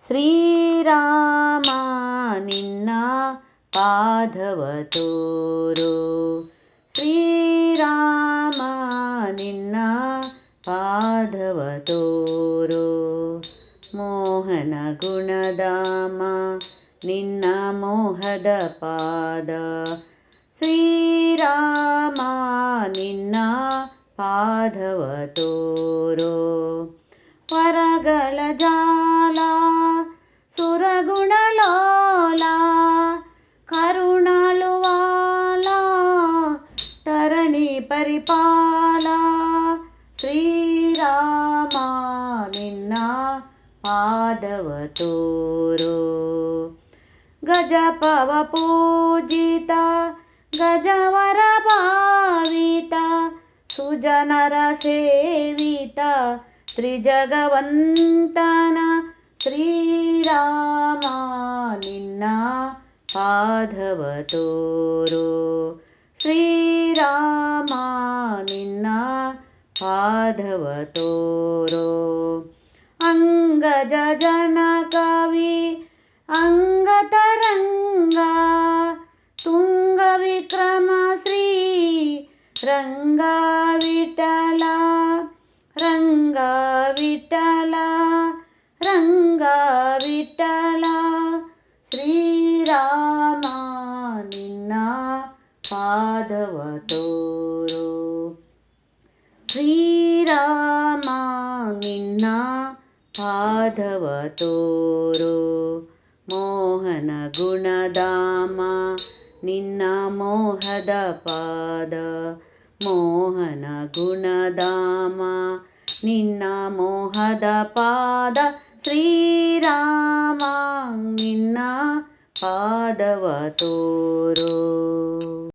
ಶ್ರೀರಾಮ ನಿನ್ನ ಪಾದವ ತೋರು. ಶ್ರೀರಾಮ ನಿನ್ನ ಪಾದವ ತೋರು. ಮೋಹನ ಗುಣಧಾಮ ನಿನ್ನ ಮೋಹದ ಪಾದ. ಶ್ರೀರಾಮ ನಿನ್ನ ಪಾದವ ತೋರು. ವರಗಳ ಜಾಲ ಸುರಗುಣಲೋಲ ಕರುಣಾಳುವಾಲ ತರಣಿ ಪರಿಪಾಲ. ಶ್ರೀರಾಮ ನಿನ್ನ ಪಾದವ ತೋರು. ಗಜಪವ ಪೂಜಿತ ಗಜವರ ಭಾವಿತ ಸುಜನರ ಸೇವಿತ ತ್ರಿಜಗವಂತನ ಶ್ರೀರಾಮ ನಿನ್ನ ಪಾದವ ತೋರು. ಶ್ರೀರಾಮ ನಿನ್ನ ಪಾದವ ತೋರು. ಅಂಗಜ ಜನ ಕವಿ ಅಂಗತರಂಗ ತುಂಗ ವಿಕ್ರಮ ಶ್ರೀ ರಂಗ ವಿಠಲ. ರಂಗ ವಿಠಲ ರಂಗ ವಿಠಲ. ಶ್ರೀರಾಮ ನಿನ್ನ ಪಾದವ ತೋರು. ಶ್ರೀರಾಮ ನಿನ್ನ ಪಾದವ ತೋರು. ಮೋಹನ ಗುಣಧಾಮ ನಿನ್ನ ಮೋಹದ ಪಾದ. ಮೋಹನ ಗುಣಧಾಮ ನಿನ್ನ ಮೋಹದ ಪಾದ. ಶ್ರೀರಾಮ ನಿನ್ನ ಪಾದವ ತೋರು.